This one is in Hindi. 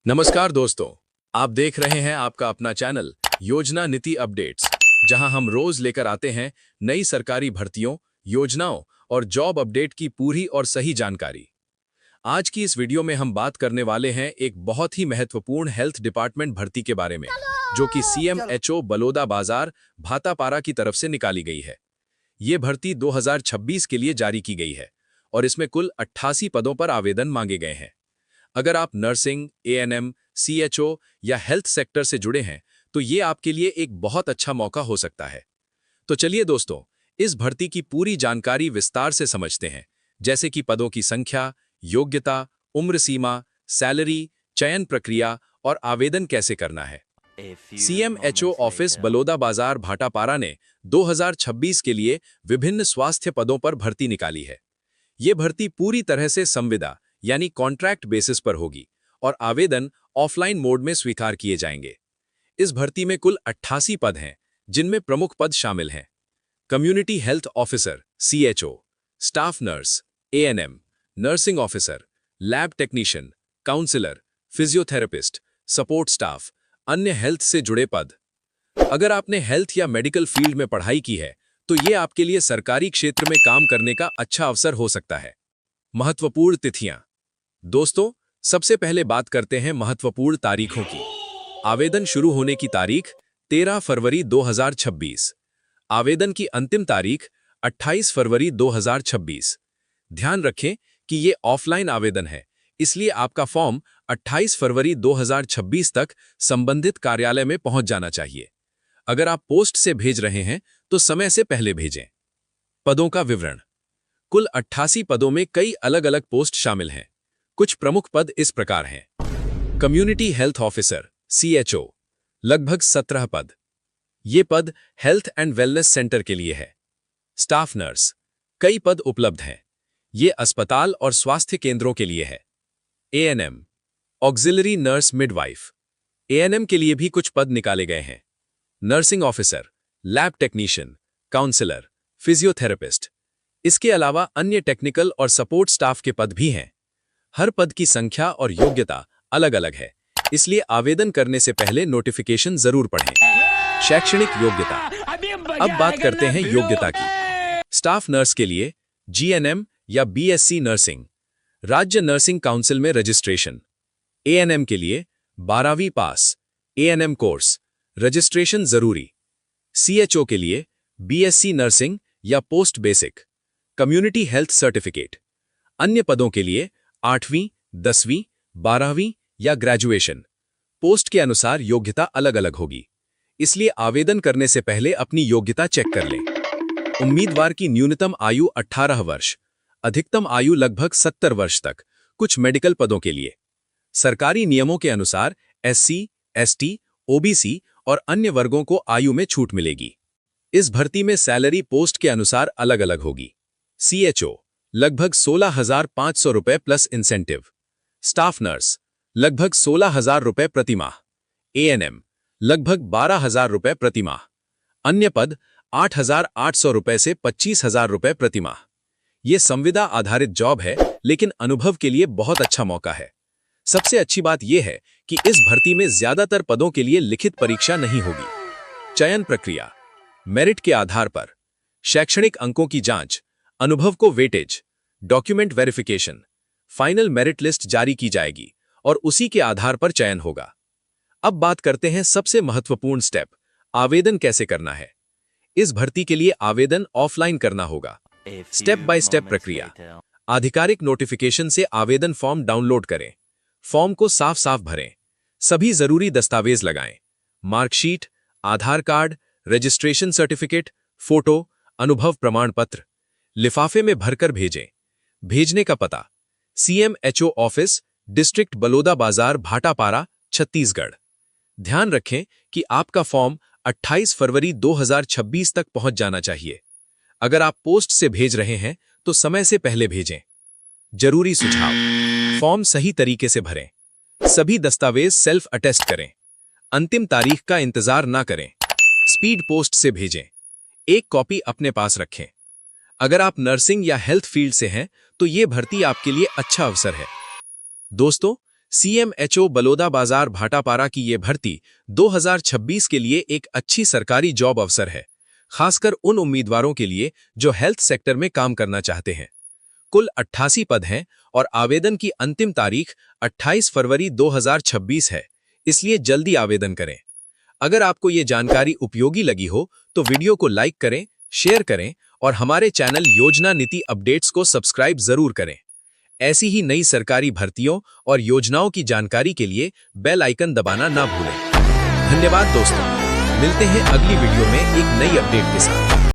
नमस्कार दोस्तों, आप देख रहे हैं आपका अपना चैनल योजना नीति अपडेट्स, जहां हम रोज लेकर आते हैं नई सरकारी भर्तियों, योजनाओं और जॉब अपडेट की पूरी और सही जानकारी। आज की इस वीडियो में हम बात करने वाले हैं एक बहुत ही महत्वपूर्ण हेल्थ डिपार्टमेंट भर्ती के बारे में, जो कि CMHO बलोदा बाजार भाटापारा की तरफ से निकाली गई है। ये भर्ती 2026 के लिए जारी की गई है और इसमें कुल 88 पदों पर आवेदन मांगे गए हैं। अगर आप नर्सिंग, ANM, CHO या हेल्थ सेक्टर से जुड़े हैं, तो ये आपके लिए एक बहुत अच्छा मौका हो सकता है। तो चलिए दोस्तों, इस भर्ती की पूरी जानकारी विस्तार से समझते हैं, जैसे कि पदों की संख्या, योग्यता, उम्र सीमा, सैलरी, चयन प्रक्रिया और आवेदन कैसे करना है। CMHO ऑफिस बलोदा बाजार भाटापारा ने 2026 के लिए विभिन्न स्वास्थ्य पदों पर भर्ती निकाली है। ये भर्ती पूरी तरह से संविदा यानी कॉन्ट्रैक्ट बेसिस पर होगी और आवेदन ऑफलाइन मोड में स्वीकार किए जाएंगे। इस भर्ती में कुल 88 पद हैं, जिनमें प्रमुख पद शामिल हैं: community health officer CHO, staff nurse ANM, nursing officer, lab technician, counsellor, physiotherapist, support staff, अन्य हेल्थ से जुड़े पद। अगर आपने हेल्थ या मेडिकल फील्ड में पढ़ाई की है, तो ये आपके लिए सरकारी क्षेत्र में काम करने का अच्छा अवसर हो सकता है। महत्वपूर्ण तिथियां। दोस्तों, सबसे पहले बात करते हैं महत्वपूर्ण तारीखों की। आवेदन शुरू होने की तारीख 13 फरवरी 2026। आवेदन की अंतिम तारीख 28 फरवरी 2026। ध्यान रखें कि ये ऑफलाइन आवेदन है, इसलिए आपका फॉर्म 28 फरवरी 2026 तक संबंधित कार्यालय में पहुंच जाना चाहिए। अगर आप पोस्ट से भेज रहे हैं, तो समय से पहले भेजें। पदों का विवरण। कुल 88 पदों में कई अलग अलग पोस्ट शामिल हैं। कुछ प्रमुख पद इस प्रकार हैं: कम्युनिटी हेल्थ ऑफिसर CHO, लगभग 17 पद। ये पद हेल्थ एंड वेलनेस सेंटर के लिए है। स्टाफ नर्स, कई पद उपलब्ध हैं। ये अस्पताल और स्वास्थ्य केंद्रों के लिए है। ANM, auxiliary nurse midwife, ANM के लिए भी कुछ पद निकाले गए हैं। Nursing officer, lab technician, counsellor, physiotherapist. इसके अलावा अन्य टेक्निकल और सपोर्ट स्टाफ के पद भी हैं। हर पद की संख्या और योग्यता अलग अलग है, इसलिए आवेदन करने से पहले नोटिफिकेशन जरूर पढ़ें। शैक्षणिक योग्यता। अब बात करते हैं योग्यता की। स्टाफ नर्स के लिए GNM या BSc नर्सिंग, राज्य नर्सिंग काउंसिल में रजिस्ट्रेशन। ANM के लिए 12वीं पास, ANM कोर्स, रजिस्ट्रेशन जरूरी। CHO के लिए BSc नर्सिंग या post basic, community health certificate. अन्य पदों के लिए 8वीं, 10वीं, 12वीं या ग्रेजुएशन। पोस्ट के अनुसार योग्यता अलग अलग होगी, इसलिए आवेदन करने से पहले अपनी योग्यता चेक कर लें। उम्मीदवार की न्यूनतम आयु 18 वर्ष, अधिकतम आयु लगभग 70 वर्ष तक, कुछ मेडिकल पदों के लिए। सरकारी नियमों के अनुसार SC, ST, OBC और अन्य वर्गों को आयु में छूट मिलेगी। इस भर्ती में सैलरी पोस्ट के अनुसार अलग अलग होगी। CHO लगभग 16,500 रुपए प्लस इंसेंटिव। स्टाफ नर्स लगभग 16,000 रुपए प्रति माह। ANM लगभग 12,000 रुपए प्रति माह। अन्य पद 8,800 रुपए से 25,000 रुपए प्रति माह। यह संविदा आधारित जॉब है, लेकिन अनुभव के लिए बहुत अच्छा मौका है। सबसे अच्छी बात यह है कि इस भर्ती में ज्यादातर पदों के लिए लिखित परीक्षा नहीं होगी। चयन प्रक्रिया। मेरिट के आधार पर शैक्षणिक अंकों की जांच, अनुभव को weightage, document verification, final merit list जारी की जाएगी और उसी के आधार पर चयन होगा। अब बात करते हैं सबसे महत्वपूर्ण स्टेप, आवेदन कैसे करना है। इस भर्ती के लिए आवेदन ऑफलाइन करना होगा। स्टेप बाय स्टेप प्रक्रिया। आधिकारिक नोटिफिकेशन से आवेदन फॉर्म डाउनलोड करें। फॉर्म को साफ साफ भरें। सभी जरूरी दस्तावेज लगाएं: मार्कशीट, आधार कार्ड, रजिस्ट्रेशन सर्टिफिकेट, फोटो, अनुभव प्रमाण पत्र। लिफाफे में भरकर भेजें। भेजने का पता: CMHO ऑफिस, डिस्ट्रिक्ट बलोदा बाजार भाटापारा, छत्तीसगढ़। ध्यान रखें कि आपका फॉर्म 28 फरवरी 2026 तक पहुंच जाना चाहिए। अगर आप पोस्ट से भेज रहे हैं, तो समय से पहले भेजें। जरूरी सुझाव: फॉर्म सही तरीके से भरें। सभी दस्तावेज सेल्फ अटेस्ट करें। अंतिम तारीख का इंतजार ना करें। स्पीड पोस्ट से भेजें। एक कॉपी अपने पास रखें। अगर आप नर्सिंग या हेल्थ फील्ड से हैं, तो ये भर्ती आपके लिए अच्छा अवसर है। दोस्तों, CMHO बलौदा बाजार भाटापारा की ये भर्ती 2026 के लिए एक अच्छी सरकारी जॉब अवसर है, खासकर उन उम्मीदवारों के लिए जो हेल्थ सेक्टर में काम करना चाहते हैं। कुल 88 पद हैं और आवेदन की अंतिम तारीख 28 फरवरी 2026 है, इसलिए जल्दी आवेदन करें। अगर आपको ये जानकारी उपयोगी लगी हो तो वीडियो को लाइक करें, शेयर करें और हमारे चैनल योजना नीति अपडेट्स को सब्सक्राइब जरूर करें। ऐसी ही नई सरकारी भर्तियों और योजनाओं की जानकारी के लिए बेल आइकन दबाना ना भूलें। धन्यवाद दोस्तों, मिलते हैं अगली वीडियो में एक नई अपडेट के साथ।